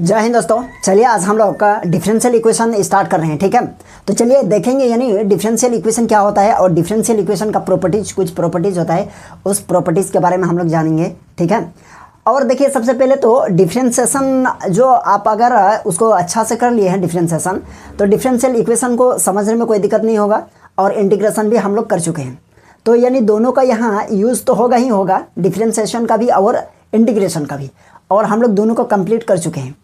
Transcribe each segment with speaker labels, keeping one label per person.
Speaker 1: जय हिंद दोस्तों। चलिए आज हम लोग का डिफरेंशियल इक्वेशन स्टार्ट कर रहे हैं। ठीक है, तो चलिए देखेंगे यानी डिफरेंशियल इक्वेशन क्या होता है और डिफरेंशियल इक्वेशन का कुछ प्रॉपर्टीज होता है, उस प्रॉपर्टीज के बारे में हम लोग जानेंगे। ठीक है, और देखिए सबसे पहले तो डिफरेंशिएशन जो आप अगर उसको अच्छा से कर लिए हैं डिफरेंशिएशन, तो डिफरेंशियल इक्वेशन को समझने में कोई दिक्कत नहीं होगा। और इंटीग्रेशन भी हम लोग कर चुके हैं, तो यानी दोनों का यहाँ यूज़ तो होगा ही होगा, डिफरेंशिएशन का भी और इंटीग्रेशन का भी, और हम लोग दोनों को कंप्लीट कर चुके हैं।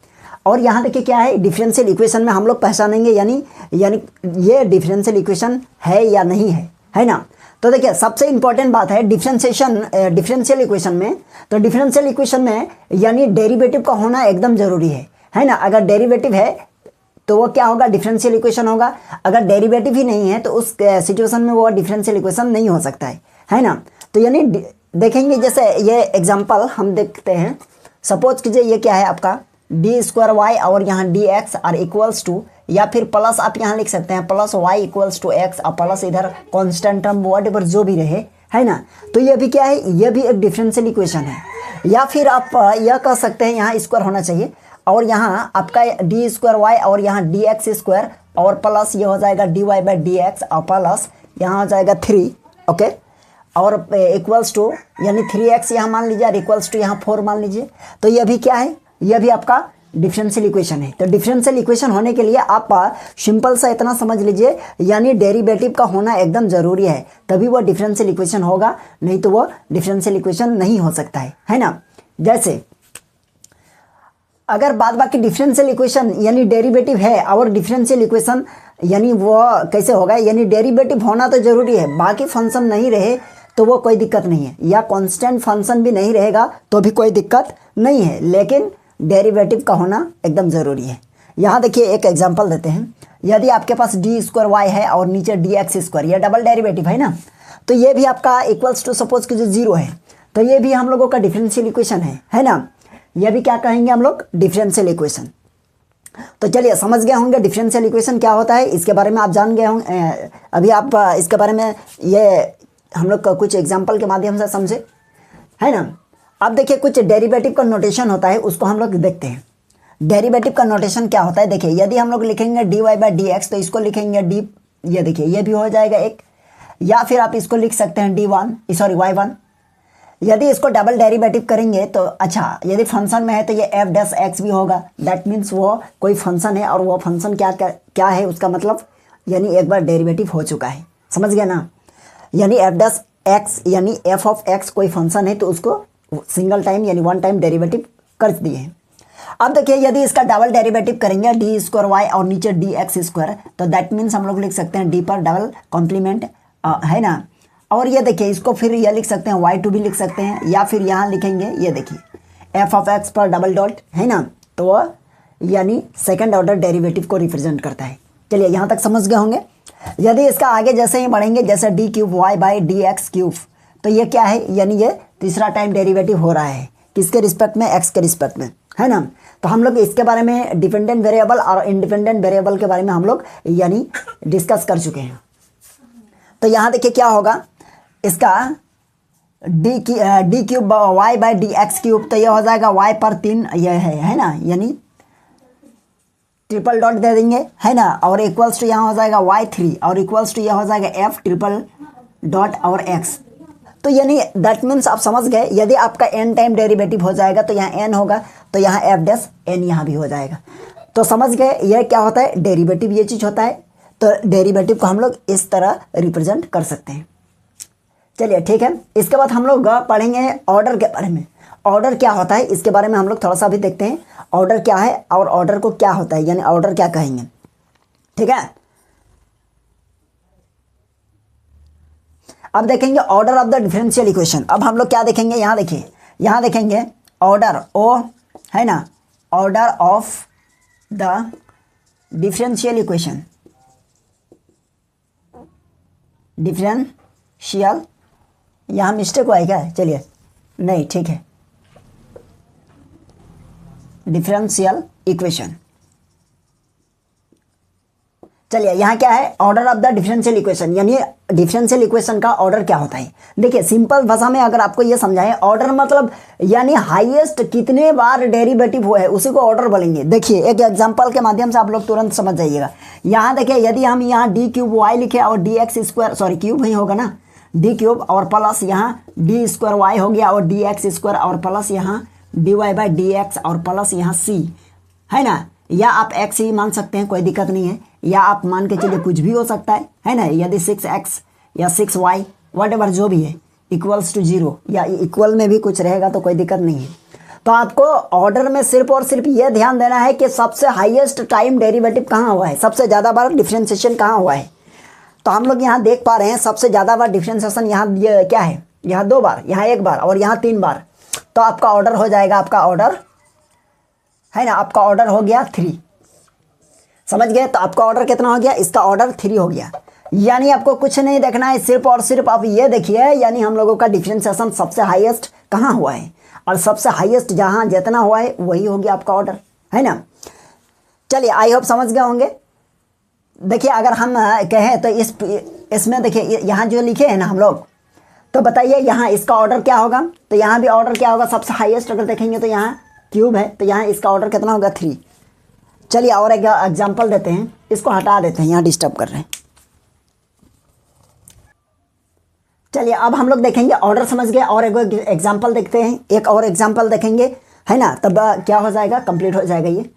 Speaker 1: और यहाँ देखिए क्या है, डिफरेंशियल इक्वेशन में हम लोग पहचानेंगे यानी ये डिफरेंशियल इक्वेशन है या नहीं है ना। तो देखिए सबसे इंपॉर्टेंट बात है डिफरेंशियल इक्वेशन में, तो डिफरेंशियल इक्वेशन में यानी डेरिवेटिव का होना एकदम जरूरी है ना। अगर डेरिवेटिव है तो वो क्या होगा, डिफरेंशियल इक्वेशन होगा। अगर डेरिवेटिव ही नहीं है तो उस सिचुएशन में वो डिफरेंशियल इक्वेशन नहीं हो सकता है ना। तो यानी देखेंगे जैसे ये एग्जांपल हम देखते हैं। सपोज कीजिए ये क्या है आपका डी स्क्वायर वाई और यहाँ D X are equals to, या फिर प्लस आप यहाँ लिख सकते हैं plus Y equals to X और प्लस इधर कांस्टेंट टर्म व्हाटएवर जो भी रहे, है ना। तो ये भी क्या है, ये भी एक डिफरेंशियल इक्वेशन है। या फिर आप यह कह सकते हैं यहाँ स्क्वायर होना चाहिए और यहाँ आपका डी स्क्वायर वाई और यहाँ डी एक्स स्क्वायर और प्लस ये हो जाएगा D Y by D X और प्लस यहाँ हो जाएगा 3, ओके, और इक्वल्स टू यानी 3x यहाँ मान लीजिए और इक्वल्स टू यहाँ 4 मान लीजिए। तो ये भी क्या है, यह भी आपका डिफरेंशियल इक्वेशन है। तो डिफरेंशियल इक्वेशन होने के लिए आप सिंपल सा इतना समझ लीजिए यानी डेरिवेटिव का होना एकदम ज़रूरी है, तभी वो डिफरेंशियल इक्वेशन होगा, नहीं तो वो डिफरेंशियल इक्वेशन नहीं हो सकता है ना। जैसे अगर बाद बाकी डिफरेंशियल इक्वेशन यानी डेरिवेटिव है और डिफरेंशियल इक्वेशन यानी वो कैसे होगा, यानी डेरिवेटिव होना तो ज़रूरी है, बाकी फंक्शन नहीं रहे तो वो कोई दिक्कत नहीं है, या कांस्टेंट फंक्शन भी नहीं रहेगा तो भी कोई दिक्कत नहीं है, लेकिन डेरिवेटिव का होना एकदम ज़रूरी है। यहाँ देखिए एक एग्जांपल देते हैं। यदि आपके पास डी स्क्वायर वाई है और नीचे डी एक्स स्क्वायर, यह डबल डेरिवेटिव है ना, तो ये भी आपका इक्वल्स टू सपोज कीजिए 0 है, तो ये भी हम लोगों का डिफरेंशियल इक्वेशन है ना। यह भी क्या कहेंगे हम लोग, डिफरेंशियल इक्वेशन। तो चलिए समझ गए होंगे डिफरेंशियल इक्वेशन क्या होता है, इसके बारे में आप जान गए होंगे। अभी आप इसके बारे में ये हम लोग कुछ एग्जाम्पल के माध्यम से समझे, है ना। अब देखिए कुछ डेरिवेटिव का नोटेशन होता है, उसको हम लोग देखते हैं। डेरिवेटिव का नोटेशन क्या होता है, देखिए यदि हम लोग लिखेंगे D Y by D X, तो इसको लिखेंगे डी, ये देखिए ये भी हो जाएगा एक, या फिर आप इसको लिख सकते हैं वाई वन। यदि इसको डबल डेरिवेटिव करेंगे तो अच्छा, यदि फंक्शन में है तो ये एफ डैश एक्स भी होगा, दैट मीन्स वो कोई फंक्शन है और वो फंक्शन क्या है उसका मतलब यानी एक बार डेरिवेटिव हो चुका है, समझ गया ना। यानी एफ डैश एक्स यानी एफ ऑफ एक्स कोई फंक्शन है तो उसको सिंगल टाइम यानी वन टाइम डेरिवेटिव कर दिए हैं। अब देखिए यदि इसका डबल डेरिवेटिव करेंगे डी स्क्वायर वाई और नीचे डी एक्स स्क्वायर, तो दैट मीन्स हम लोग लिख सकते हैं डी पर डबल कॉम्प्लीमेंट, है ना। और ये देखिए इसको फिर ये लिख सकते हैं y2 भी लिख सकते हैं, या फिर यहाँ लिखेंगे ये देखिए एफ ऑफ एक्स पर डबल डॉट, है ना, तो वो यानी सेकेंड ऑर्डर डेरिवेटिव को रिप्रेजेंट करता है। चलिए यहाँ तक समझ गए होंगे। यदि इसका आगे जैसे ही बढ़ेंगे जैसे D cube Y by D X cube, तो ये क्या है, यानी ये तीसरा टाइम डेरिवेटिव हो रहा है, किसके रिस्पेक्ट में, एक्स के रिस्पेक्ट में, है ना। तो हम लोग इसके बारे में डिपेंडेंट वेरिएबल और इंडिपेंडेंट वेरिएबल के बारे में हम लोग यानी डिस्कस कर चुके हैं। तो यहाँ देखिए क्या होगा, इसका D cube Y by D X cube, तो यह हो जाएगा वाई पर 3 यह है ना, यानी ट्रिपल डॉट दे देंगे, है ना, और इक्वल्स टू यहाँ हो जाएगा y3 और इक्वल्स टू यह हो जाएगा f ट्रिपल डॉट और x। तो यानी दैट मीन्स आप समझ गए, यदि आपका n टाइम डेरिवेटिव हो जाएगा तो यहाँ n होगा, तो यहाँ f डैश n यहाँ भी हो जाएगा। तो समझ गए यह क्या होता है, डेरिवेटिव ये चीज़ होता है। तो डेरिवेटिव को हम लोग इस तरह रिप्रेजेंट कर सकते हैं। चलिए ठीक है, इसके बाद हम लोग पढ़ेंगे ऑर्डर के बारे में। ऑर्डर क्या होता है इसके बारे में हम लोग थोड़ा सा भी देखते हैं, ऑर्डर क्या है और ऑर्डर को क्या होता है, यानी ऑर्डर क्या कहेंगे, ठीक है। अब देखेंगे order of the differential equation. अब हम लोग क्या देखेंगे, यहाँ देखिए, यहाँ देखेंगे ऑर्डर ओ, है ना, order of the differential equation, differential, यहाँ मिस्टेक हुआ है क्या, चलिए नहीं ठीक है, डिफरेंशियल इक्वेशन। चलिए यहाँ क्या है, order of the differential equation, यानी डिफरेंशियल इक्वेशन का ऑर्डर क्या होता है। देखिए सिंपल भाषा में अगर आपको ये समझाएं, ऑर्डर मतलब यानी हाईएस्ट कितने बार डेरिवेटिव हुआ है उसी को ऑर्डर बोलेंगे। देखिए एक एग्जांपल के माध्यम से आप लोग तुरंत समझ जाइएगा। यहाँ देखिए यदि हम यहाँ डी क्यूब वाई लिखे और D X square, sorry cube ही होगा ना, डी क्यूब और प्लस यहाँ डी स्क्वायर वाई हो गया और डी एक्स स्क्वायर और प्लस यहाँ D Y by D X और प्लस यहाँ सी है ना, या आप एक्स ही मान सकते हैं, कोई दिक्कत नहीं है, या आप मान के चलिए कुछ भी हो सकता है ना। यदि 6x या 6y वट एवर जो भी है इक्वल्स टू 0 या इक्वल में भी कुछ रहेगा तो कोई दिक्कत नहीं है। तो आपको ऑर्डर में सिर्फ और सिर्फ ये ध्यान देना है कि सबसे हाईएस्ट टाइम डेरिवेटिव कहाँ हुआ है, सबसे ज़्यादा बार डिफ्रेंशिएशन कहाँ हुआ है। तो हम लोग यहाँ देख पा रहे हैं सबसे ज़्यादा बार डिफ्रेंशिएशन यहाँ ये क्या है, यहाँ 2 बार, यहाँ 1 बार और यहाँ 3 बार। तो आपका ऑर्डर हो जाएगा, आपका ऑर्डर है ना, आपका ऑर्डर हो गया 3। समझ गए। तो आपका ऑर्डर कितना हो गया, इसका ऑर्डर 3 हो गया। यानी आपको कुछ नहीं देखना है, सिर्फ और सिर्फ आप ये देखिए, यानी हम लोगों का डिफरेंशिएशन सबसे हाईएस्ट कहाँ हुआ है और सबसे हाईएस्ट जहाँ जितना हुआ है वही हो गया आपका ऑर्डर, है ना। चलिए आई होप समझ गए होंगे। देखिए अगर हम कहें तो इसमें देखिए यहाँ जो लिखे हैं ना हम लोग, तो बताइए यहाँ इसका ऑर्डर क्या होगा। तो यहाँ भी ऑर्डर क्या होगा, सबसे हाईएस्ट अगर देखेंगे तो यहाँ क्यूब है, तो यहाँ इसका ऑर्डर कितना होगा 3। चलिए और एक एग्जाम्पल देते हैं, इसको हटा देते हैं, यहाँ डिस्टर्ब कर रहे हैं। चलिए अब हम लोग देखेंगे ऑर्डर समझ गए, और एक एग्जाम्पल देखते हैं, एक और एग्जाम्पल देखेंगे है ना, तब क्या हो जाएगा, कंप्लीट हो जाएगा ये।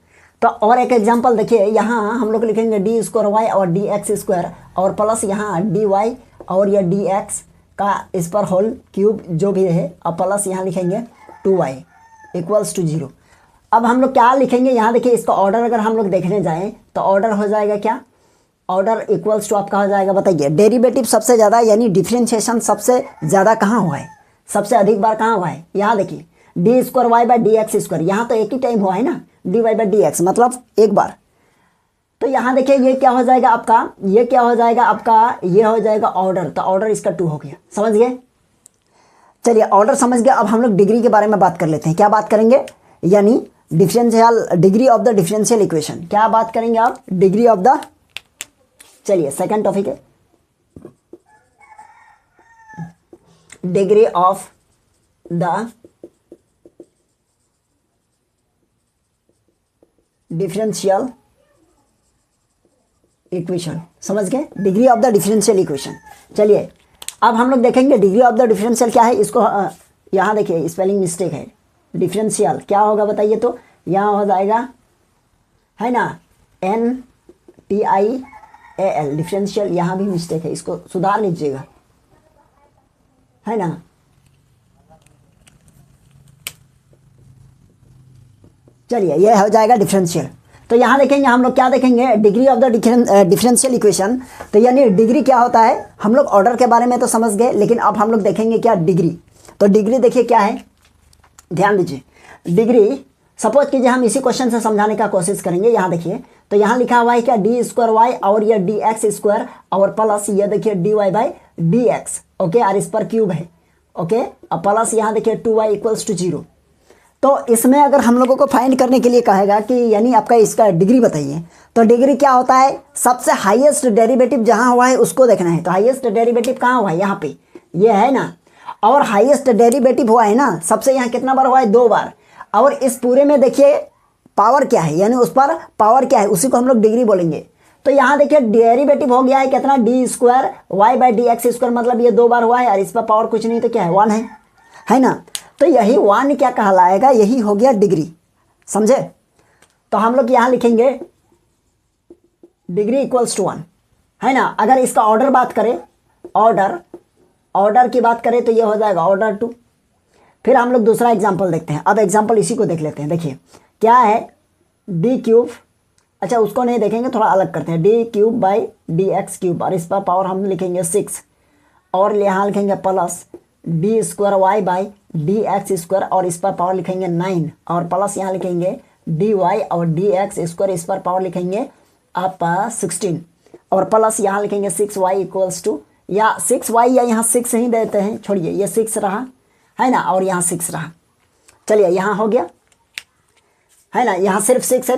Speaker 1: तो और एक एग्जाम्पल देखिए, यहाँ हम लोग लिखेंगे डी स्क्वायर वाई और डी एक्स स्क्वायर और प्लस यहाँ डी वाई और यह डी एक्स का इस पर होल क्यूब जो भी है, और प्लस यहाँ लिखेंगे 2y इक्वल्स टू 0। अब हम लोग क्या लिखेंगे, यहाँ देखिए इसका ऑर्डर अगर हम लोग देखने जाएं तो ऑर्डर हो जाएगा क्या, ऑर्डर इक्वल्स टू आपका हो जाएगा, बताइए डेरिवेटिव सबसे ज़्यादा यानी डिफरेंशिएशन सबसे ज़्यादा कहाँ हुआ है, सबसे अधिक बार कहाँ हुआ है। यहाँ देखिए D square Y by D X square, यहाँ तो एक ही टाइम हुआ है ना, D Y by D X मतलब एक बार। तो यहाँ देखिए ये क्या हो जाएगा आपका, ये क्या हो जाएगा आपका, ये हो जाएगा ऑर्डर। तो ऑर्डर इसका 2 हो गया, समझ गए। चलिए ऑर्डर समझ गए। अब हम लोग डिग्री के बारे में बात कर लेते हैं। क्या बात करेंगे, यानी differential degree of the differential equation, क्या बात करेंगे आप, डिग्री ऑफ द। चलिए सेकंड टॉपिक है degree of the differential equation, समझ गए, degree of the differential equation. चलिए अब हम लोग देखेंगे डिग्री ऑफ द डिफरेंशियल क्या है। इसको यहाँ देखिए स्पेलिंग मिस्टेक है, डिफरेंशियल क्या होगा बताइए। तो यहाँ हो जाएगा है ना NTIAL डिफरेंशियल, यहाँ भी मिस्टेक है, इसको सुधार लीजिएगा, है ना। चलिए ये हो जाएगा डिफरेंशियल। तो यहाँ देखेंगे हम लोग क्या देखेंगे, degree of the differential equation. तो यानी डिग्री क्या होता है, हम लोग ऑर्डर के बारे में तो समझ गए, लेकिन अब हम लोग देखेंगे क्या डिग्री। तो डिग्री देखिए क्या है, ध्यान दीजिए। डिग्री सपोज कीजिए हम इसी क्वेश्चन से समझाने का कोशिश करेंगे। यहाँ देखिए तो यहाँ लिखा हुआ है क्या, डी स्क्वायर वाई और यह डी एक्स स्क्वायर और प्लस ये देखिए D Y by D X, okay, और इस पर क्यूब है, ओके, और प्लस यहाँ देखिए 2y इक्वल्स टू 0। तो इसमें अगर हम लोगों को फाइंड करने के लिए कहेगा कि यानी आपका इसका डिग्री बताइए, तो डिग्री क्या होता है, सबसे हाईएस्ट डेरिवेटिव जहाँ हुआ है उसको देखना है। तो हाईएस्ट डेरिवेटिव कहाँ हुआ है, यहाँ पे ये है ना, और हाईएस्ट डेरिवेटिव हुआ है ना, सबसे यहाँ कितना बार हुआ है, 2 बार। और इस पूरे में देखिए पावर क्या है, यानी उस पर पावर क्या है, उसी को हम लोग डिग्री बोलेंगे। तो यहाँ देखिए डेरिवेटिव हो गया है कितना, D square Y by D X square, मतलब ये 2 बार हुआ है और इस पर पावर कुछ नहीं तो क्या है, 1 है ना। तो यही 1 क्या कहलाएगा, यही हो गया डिग्री, समझे। तो हम लोग यहाँ लिखेंगे डिग्री इक्वल्स टू 1, है ना। अगर इसका ऑर्डर बात करें, ऑर्डर की बात करें तो ये हो जाएगा ऑर्डर 2। फिर हम लोग दूसरा एग्जाम्पल देखते हैं। अब एग्जाम्पल इसी को देख लेते हैं। देखिए क्या है, डी क्यूब, अच्छा उसको नहीं देखेंगे, थोड़ा अलग करते हैं, D cube by D X cube, और इस पर पावर हम लिखेंगे 6, और यहाँ लिखेंगे plus D square Y by D X square, और इस पर पावर लिखेंगे 9, और प्लस यहाँ लिखेंगे डी वाई और डी एक्स स्क्वायर, इस पर पावर लिखेंगे आप 16, और प्लस यहाँ लिखेंगे 6y इक्वल्स टू, या 6y या यहाँ 6 ही देते हैं, छोड़िए ये 6 रहा है ना, और यहाँ 6 रहा। चलिए यहाँ हो गया है ना, यहाँ सिर्फ 6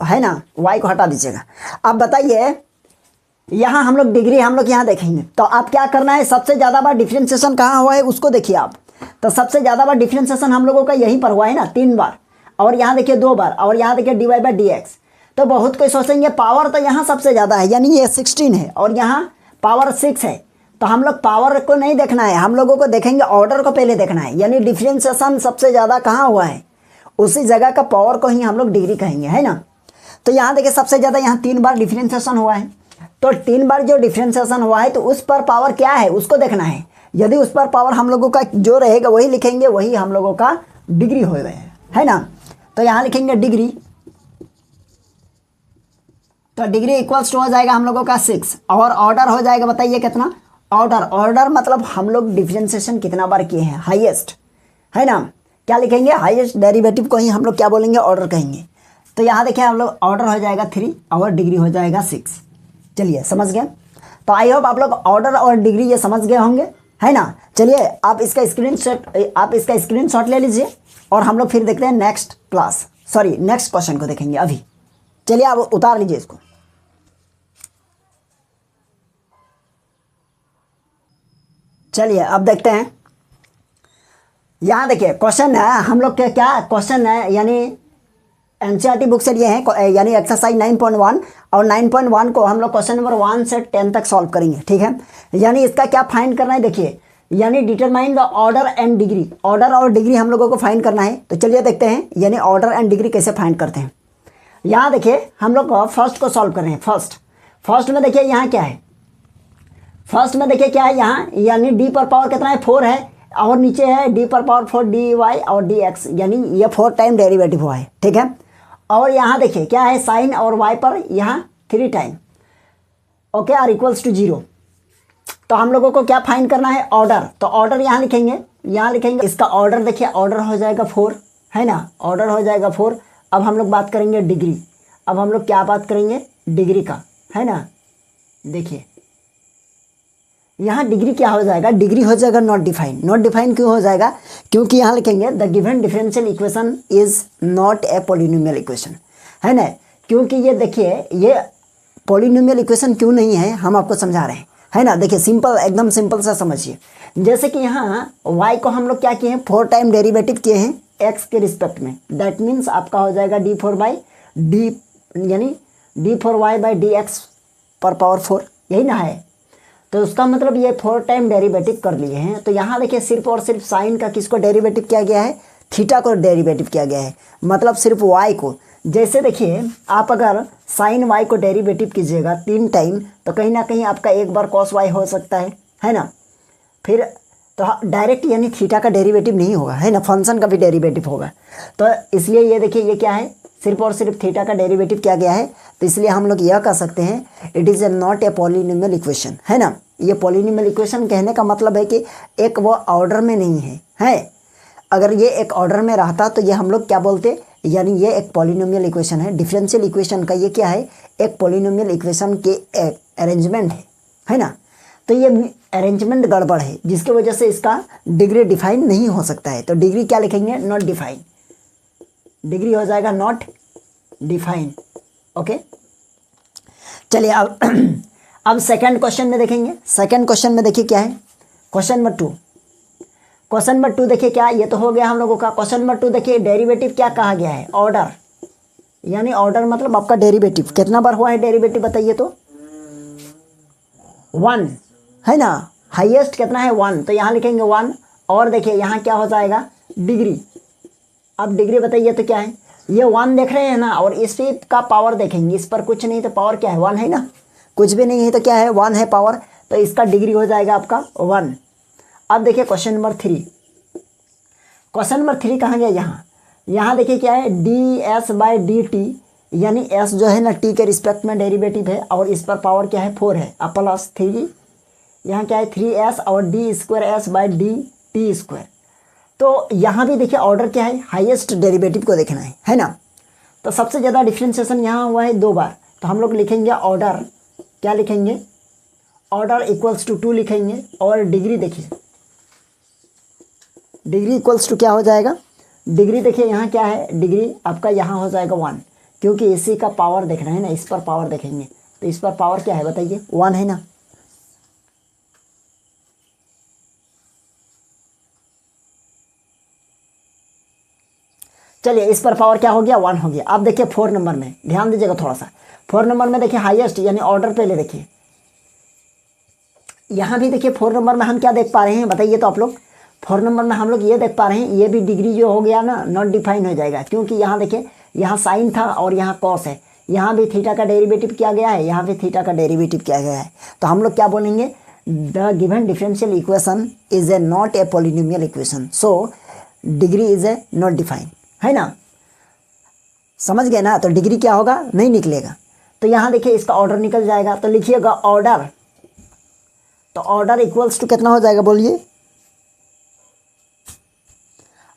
Speaker 1: है ना, y को हटा दीजिएगा। अब बताइए यहाँ हम लोग डिग्री हम लोग यहाँ देखेंगे। तो आप क्या करना है, सबसे ज़्यादा बार डिफ्रेंशिएशन कहाँ हुआ है उसको देखिए आप। तो सबसे ज़्यादा बार डिफ्रेंशिएशन हम लोगों का यहीं पर हुआ है ना, 3 बार, और यहाँ देखिए 2 बार, और यहाँ देखिए dy बाई डी एक्स। तो बहुत कोई सोचेंगे पावर तो यहाँ सबसे ज़्यादा है, यानी ये 16 है और यहाँ पावर 6 है। तो हम लोग पावर को नहीं देखना है, हम लोगों को देखेंगे ऑर्डर को पहले देखना है। यानी डिफ्रेंशिएशन सबसे ज़्यादा कहाँ हुआ है, उसी जगह का पावर को ही हम लोग डिग्री कहेंगे, है ना। तो यहाँ देखिए सबसे ज़्यादा यहाँ 3 बार डिफ्रेंशिएशन हुआ है। तो 3 बार जो डिफ्रेंशिएशन हुआ है तो उस पर पावर क्या है उसको देखना है। यदि उस पर पावर हम लोगों का जो रहेगा वही लिखेंगे, वही हम लोगों का डिग्री हो गए, है ना। तो यहाँ लिखेंगे डिग्री, तो डिग्री इक्वल्स टू हो जाएगा हम लोगों का 6, और ऑर्डर हो जाएगा बताइए कितना। ऑर्डर मतलब हम लोग डिफ्रेंशिएशन कितना बार किए हैं, हाईएस्ट, है ना। क्या लिखेंगे, हाईएस्ट डेरिवेटिव को ही हम लोग क्या बोलेंगे, ऑर्डर कहेंगे। तो यहाँ देखिए हम लोग ऑर्डर हो जाएगा 3 और डिग्री हो जाएगा 6। चलिए समझ गए। तो आई होप आप लोग ऑर्डर और डिग्री ये समझ गए होंगे, है ना। चलिए आप इसका स्क्रीनशॉट ले लीजिए और हम लोग फिर देखते हैं नेक्स्ट क्वेश्चन को देखेंगे अभी। चलिए आप उतार लीजिए इसको। चलिए अब देखते हैं। यहाँ देखिए क्वेश्चन है हम लोग के, क्या क्वेश्चन है, यानी एनसीईआरटी बुक से लिए हैं, यानी एक्सरसाइज 9.1 और 9.1 को हम लोग क्वेश्चन नंबर 1 से 10 तक सॉल्व करेंगे, ठीक है। यानी इसका क्या फाइंड करना है, देखिए, यानी determine the order and degree, order और डिग्री हम लोगों को फाइंड करना है। तो चलिए देखते हैं यानी ऑर्डर एंड डिग्री कैसे फाइंड करते हैं। यहाँ देखिए हम लोग फर्स्ट को सॉल्व कर रहे हैं। फर्स्ट में देखिए यहाँ क्या है, फर्स्ट में देखिए क्या है यहाँ, यानी डी पर पावर कितना है, 4 है, और नीचे है डी पर पावर 4 dy और dx, यानी ये 4 टाइम डेरिवेटिव हुआ है, ठीक है। और यहाँ देखिए क्या है, साइन और y पर यहाँ 3 time, okay, are equals to 0। तो हम लोगों को क्या फाइंड करना है, ऑर्डर। तो ऑर्डर यहाँ लिखेंगे, इसका ऑर्डर देखिए, ऑर्डर हो जाएगा 4, है ना, ऑर्डर हो जाएगा 4। अब हम लोग बात करेंगे डिग्री, अब हम लोग क्या बात करेंगे, डिग्री का, है ना। देखिए यहाँ डिग्री क्या हो जाएगा, डिग्री हो जाएगा नॉट डिफाइन क्यों हो जाएगा, क्योंकि यहाँ लिखेंगे the given differential equation is not a polynomial equation, है ना। क्योंकि ये देखिए ये पॉलिनोमियल इक्वेशन क्यों नहीं है, हम आपको समझा रहे हैं, है ना। देखिए सिंपल, एकदम सिंपल सा समझिए। जैसे कि यहाँ y को हम लोग क्या किए हैं, 4 टाइम डेरिवेटिव किए हैं x के रिस्पेक्ट में। दैट मीन्स आपका हो जाएगा यानी d4y बाई dx पर पावर 4, यही ना है। तो उसका मतलब ये 4 टाइम डेरिवेटिव कर लिए हैं। तो यहाँ देखिए सिर्फ और सिर्फ साइन का किसको डेरिवेटिव किया गया है, थीटा को डेरिवेटिव किया गया है, मतलब सिर्फ y को। जैसे देखिए आप अगर साइन y को डेरिवेटिव कीजिएगा 3 टाइम, तो कहीं ना कहीं आपका एक बार कॉस y हो सकता है ना। फिर तो डायरेक्ट यानी थीटा का डेरिवेटिव नहीं होगा, है ना, फंक्शन का भी डेरिवेटिव होगा। तो इसलिए ये देखिए ये क्या है, सिर्फ और सिर्फ थीटा का डेरिवेटिव किया गया है। तो इसलिए हम लोग यह कह सकते हैं it is not a polynomial equation, है ना। ये पॉलिनोमियल इक्वेशन कहने का मतलब है कि एक वो ऑर्डर में नहीं है। अगर ये एक ऑर्डर में रहता तो ये हम लोग क्या बोलते, यानी ये एक पॉलिनोमियल इक्वेशन है। डिफरेंशियल इक्वेशन का ये क्या है, एक पॉलिनोमियल इक्वेशन के अरेंजमेंट है ना। तो ये अरेंजमेंट गड़बड़ है, जिसकी वजह से इसका डिग्री डिफाइन नहीं हो सकता है। तो डिग्री क्या लिखेंगे, नॉट डिफाइन, डिग्री हो जाएगा नॉट डिफाइन, ओके। चलिए अब सेकंड क्वेश्चन में देखेंगे। सेकंड क्वेश्चन में देखिए क्या है, क्वेश्चन नंबर 2 देखिए क्या, ये तो हो गया हम लोगों का। क्वेश्चन नंबर 2 देखिए डेरिवेटिव क्या कहा गया है, ऑर्डर, यानी ऑर्डर मतलब आपका डेरिवेटिव कितना बार हुआ है, डेरिवेटिव बताइए तो 1, है ना। हाईएस्ट कितना है 1, तो यहाँ लिखेंगे 1। और देखिए यहाँ क्या हो जाएगा, डिग्री। अब डिग्री बताइए तो क्या है, ये 1 देख रहे हैं ना, और इस पे का पावर देखेंगे, इस पर कुछ नहीं तो पावर क्या है 1, है ना, कुछ भी नहीं है तो क्या है 1 है पावर। तो इसका डिग्री हो जाएगा आपका 1। अब देखिए क्वेश्चन नंबर 3, क्वेश्चन नंबर 3 कहाँ गया, यहाँ देखिए क्या है, ds बाई dt, यानी s जो है ना t के रिस्पेक्ट में डेरिवेटिव है, और इस पर पावर क्या है 4 है, अब प्लस 3, यहाँ क्या है 3s और d² बाई dt²। तो यहाँ भी देखिए ऑर्डर क्या है, हाईएस्ट डेरिवेटिव को देखना है ना। तो सबसे ज़्यादा डिफ्रेंशिएशन यहाँ हुआ है 2 बार। तो हम लोग लिखेंगे ऑर्डर, क्या लिखेंगे, ऑर्डर इक्वल्स टू 2 लिखेंगे। और डिग्री देखिए, डिग्री इक्वल्स टू क्या हो जाएगा, डिग्री देखिए यहाँ क्या है, डिग्री आपका यहाँ हो जाएगा 1, क्योंकि इसी का पावर देखना है ना, इस पर पावर देखेंगे। तो इस पर पावर क्या है बताइए, 1 है ना। चलिए इस पर पावर क्या हो गया, 1 हो गया। अब देखिए 4 नंबर में ध्यान दीजिएगा थोड़ा सा। 4 नंबर में देखिए हाईएस्ट यानी ऑर्डर पहले देखिए, यहाँ भी देखिए 4 नंबर में हम क्या देख पा रहे हैं बताइए तो आप लोग। 4 नंबर में हम लोग ये देख पा रहे हैं, ये भी डिग्री जो हो गया ना नॉट डिफाइन हो जाएगा, क्योंकि यहाँ देखिए यहाँ साइन था और यहाँ कॉस है, यहाँ भी थीटा का डेरिवेटिव किया गया है, यहाँ भी थीटा का डेरिवेटिव किया गया है। तो हम लोग क्या बोलेंगे, the given differential equation is a not a polynomial equation, so degree is a not define, है ना। समझ गए ना। तो डिग्री क्या होगा, नहीं निकलेगा। तो यहाँ देखिए इसका ऑर्डर निकल जाएगा, तो लिखिएगा ऑर्डर, तो ऑर्डर इक्वल्स टू कितना हो जाएगा बोलिए,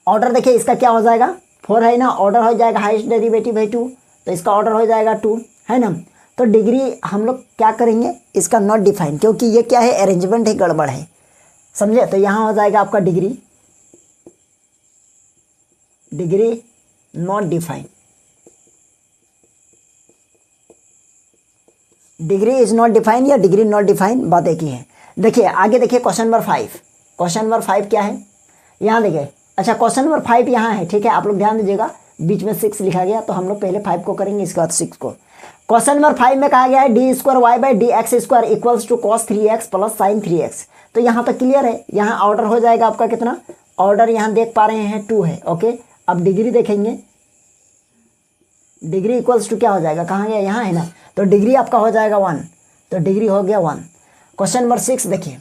Speaker 1: ऑर्डर देखिए इसका क्या हो जाएगा 4 है ना, ऑर्डर हो जाएगा हाईएस्ट डेरिवेटिव है 2, तो इसका ऑर्डर हो जाएगा 2, है ना। तो डिग्री हम लोग क्या करेंगे, इसका नॉट डिफाइन, क्योंकि ये क्या है अरेंजमेंट ही गड़बड़ है, समझे। तो यहाँ हो जाएगा आपका degree, degree not define, degree is not define या डिग्री नॉट डिफाइन, बात एक ही है। देखिए आगे देखिए क्वेश्चन नंबर 5, क्वेश्चन नंबर 5 क्या है यहाँ देखिए। अच्छा क्वेश्चन नंबर 5 यहाँ है, ठीक है, आप लोग ध्यान दीजिएगा, बीच में 6 लिखा गया, तो हम लोग पहले 5 को करेंगे इसके बाद 6 को। क्वेश्चन नंबर 5 में कहा गया है D square Y by D X square equals to cos 3x plus sine 3x। तो यहाँ पर क्लियर है, यहाँ ऑर्डर हो जाएगा आपका कितना, ऑर्डर यहाँ देख पा रहे हैं 2 है, ओके। अब डिग्री देखेंगे, डिग्री इक्वल्स टू क्या हो जाएगा, कहाँ गया, यहाँ है ना, तो डिग्री आपका हो जाएगा 1, तो डिग्री हो गया 1। क्वेश्चन नंबर 6 देखिए,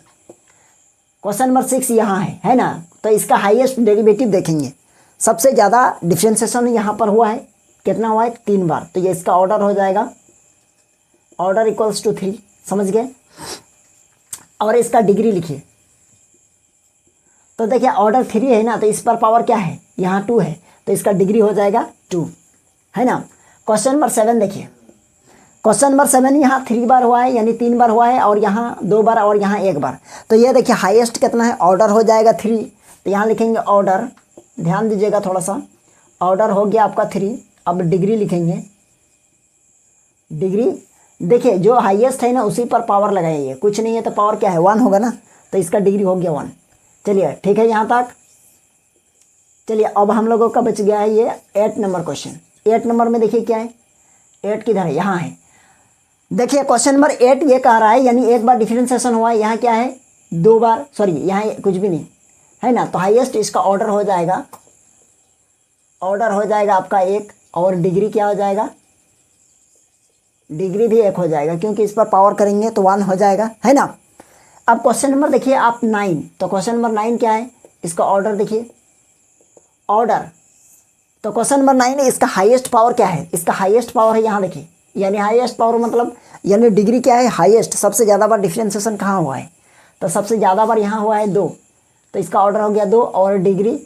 Speaker 1: क्वेश्चन नंबर 6 यहाँ है ना, तो इसका हाईएस्ट डेरिवेटिव देखेंगे, सबसे ज़्यादा डिफ्रेंशिएशन यहाँ पर हुआ है, कितना हुआ है 3 बार, तो ये इसका ऑर्डर हो जाएगा, ऑर्डर इक्वल्स टू 3, समझ गए। और इसका डिग्री लिखिए, तो देखिए ऑर्डर 3 है ना, तो इस पर पावर क्या है, यहाँ 2 है, तो इसका डिग्री हो जाएगा 2, है ना। क्वेश्चन नंबर 7 देखिए, क्वेश्चन नंबर 7 यहाँ 3 बार हुआ है, यानी 3 बार हुआ है, और यहाँ 2 बार और यहाँ 1 बार, तो ये देखिए हाईएस्ट कितना है, ऑर्डर हो जाएगा 3, तो यहाँ लिखेंगे ऑर्डर, ध्यान दीजिएगा थोड़ा सा, ऑर्डर हो गया आपका 3। अब डिग्री लिखेंगे, डिग्री देखिए जो हाईएस्ट है ना उसी पर पावर लगाइए, कुछ नहीं है तो पावर क्या है 1 होगा ना, तो इसका डिग्री हो गया 1। चलिए ठीक है यहाँ तक। चलिए अब हम लोगों का बच गया है ये 8 नंबर क्वेश्चन। 8 नंबर में देखिए क्या है, 8 किधर है, यहाँ है। देखिए क्वेश्चन नंबर 8 ये कह रहा है, यानी एक बार डिफरेंशिएशन हुआ है, यहाँ क्या है 2 बार, सॉरी यहाँ कुछ भी नहीं है ना, तो हाईएस्ट इसका ऑर्डर हो जाएगा, ऑर्डर हो जाएगा आपका 1, और डिग्री क्या हो जाएगा, डिग्री भी 1 हो जाएगा, क्योंकि इस पर पावर करेंगे तो 1 हो जाएगा, है ना। अब क्वेश्चन नंबर देखिए आप 9, तो क्वेश्चन नंबर 9 क्या है, इसका ऑर्डर देखिए, ऑर्डर, तो क्वेश्चन नंबर 9 इसका हाईएस्ट पावर क्या है, इसका हाईएस्ट पावर है यहाँ देखिए, यानी हाईएस्ट पावर मतलब यानी डिग्री क्या है हाईएस्ट, सबसे ज़्यादा बार डिफरेंशिएशन कहाँ हुआ है, तो सबसे ज़्यादा बार यहाँ हुआ है 2, तो इसका ऑर्डर हो गया 2, और डिग्री,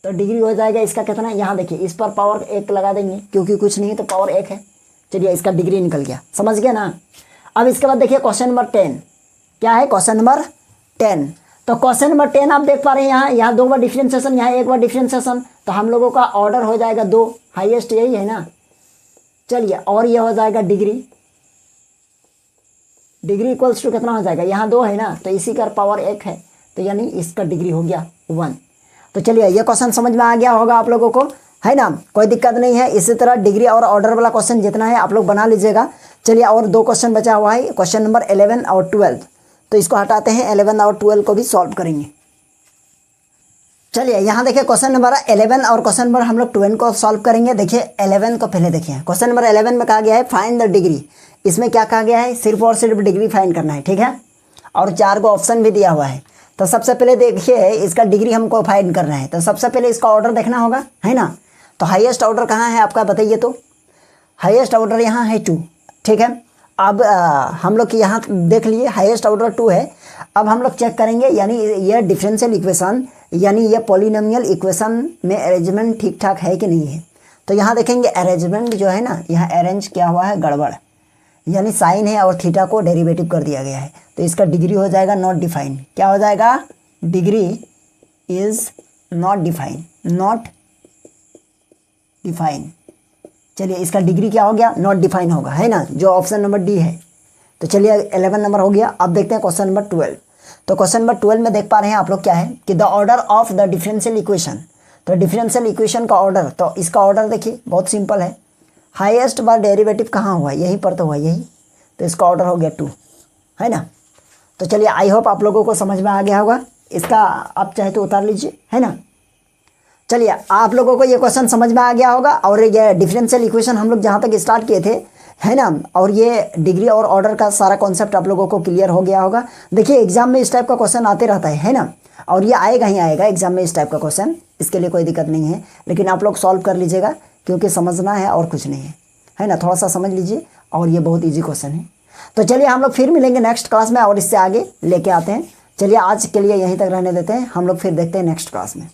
Speaker 1: तो डिग्री हो जाएगा इसका कितना, यहाँ देखिए इस पर पावर 1 लगा देंगे, क्योंकि कुछ नहीं है तो पावर 1 है। चलिए इसका डिग्री निकल गया, समझ गया ना। अब इसके बाद देखिए क्वेश्चन नंबर 10 क्या है, क्वेश्चन नंबर 10, तो क्वेश्चन नंबर 10 आप देख पा रहे हैं, यहाँ 2 बार डिफरेंशिएशन, यहाँ 1 बार डिफरेंशिएशन, तो हम लोगों का ऑर्डर हो जाएगा 2, हाईएस्ट यही है ना। चलिए और ये हो जाएगा डिग्री, डिग्री इक्वल्स टू कितना हो जाएगा, यहाँ 2 है ना, तो इसी का पावर 1 है, तो यानी इसका डिग्री हो गया 1। तो चलिए ये क्वेश्चन समझ में आ गया होगा आप लोगों को, है ना, कोई दिक्कत नहीं है। इसी तरह डिग्री और ऑर्डर वाला क्वेश्चन जितना है आप लोग बना लीजिएगा। चलिए और 2 क्वेश्चन बचा हुआ है, क्वेश्चन नंबर 11 और 12, तो इसको हटाते हैं, 11 और 12 को भी सॉल्व करेंगे। चलिए यहाँ देखिए क्वेश्चन नंबर 11 और क्वेश्चन नंबर हम लोग 12 को सॉल्व करेंगे। देखिए 11 को पहले देखिए, क्वेश्चन नंबर 11 में कहा गया है फाइंड द डिग्री, इसमें क्या कहा गया है, सिर्फ और सिर्फ डिग्री फाइंड करना है, ठीक है, और 4 को ऑप्शन भी दिया हुआ है। तो सबसे पहले देखिए इसका डिग्री हमको फाइंड करना है, तो सबसे पहले इसका ऑर्डर देखना होगा, है ना। तो हाईएस्ट ऑर्डर कहाँ है आपका बताइए, तो हाईएस्ट ऑर्डर यहाँ है 2, ठीक है। अब हम लोग यहाँ देख लिए हाईएस्ट ऑर्डर 2 है। अब हम लोग चेक करेंगे, यानी यह डिफरेंशियल इक्वेशन यानी यह पॉलिनोमियल इक्वेशन में अरेंजमेंट ठीक ठाक है कि नहीं है। तो यहाँ देखेंगे अरेंजमेंट जो है ना, यहाँ अरेंज क्या हुआ है, गड़बड़, यानी साइन है और थीटा को डेरिवेटिव कर दिया गया है, तो इसका डिग्री हो जाएगा नॉट डिफाइन। क्या हो जाएगा, degree is not define, not define, चलिए इसका डिग्री क्या हो गया, नॉट डिफाइन होगा, है ना, जो ऑप्शन नंबर डी है। तो चलिए 11 नंबर हो गया। अब देखते हैं क्वेश्चन नंबर 12। तो क्वेश्चन नंबर 12 में देख पा रहे हैं आप लोग क्या है कि the order of the differential equation. तो डिफरेंशियल इक्वेशन का ऑर्डर, तो इसका ऑर्डर देखिए बहुत सिंपल है। हाईएस्ट बार डेरिवेटिव कहाँ हुआ, यहीं पर तो हुआ, यही, तो इसका ऑर्डर हो गया 2, है ना। तो चलिए आई होप आप लोगों को समझ में आ गया होगा। इसका आप चाहे तो उतार लीजिए, है ना। चलिए आप लोगों को ये क्वेश्चन समझ में आ गया होगा। और ये डिफरेंशियल इक्वेशन हम लोग जहाँ तक स्टार्ट किए थे, है ना, और ये डिग्री और ऑर्डर का सारा कॉन्सेप्ट आप लोगों को क्लियर हो गया होगा। देखिए एग्जाम में इस टाइप का क्वेश्चन आते रहता है ना, और ये आएगा ही आएगा एग्जाम में इस टाइप का क्वेश्चन, इसके लिए कोई दिक्कत नहीं है। लेकिन आप लोग सॉल्व कर लीजिएगा, क्योंकि समझना है और कुछ नहीं है ना, थोड़ा सा समझ लीजिए। और ये बहुत ईजी क्वेश्चन है। तो चलिए हम लोग फिर मिलेंगे नेक्स्ट क्लास में और इससे आगे लेके आते हैं। चलिए आज के लिए यहीं तक रहने देते हैं, हम लोग फिर देखते हैं नेक्स्ट क्लास में।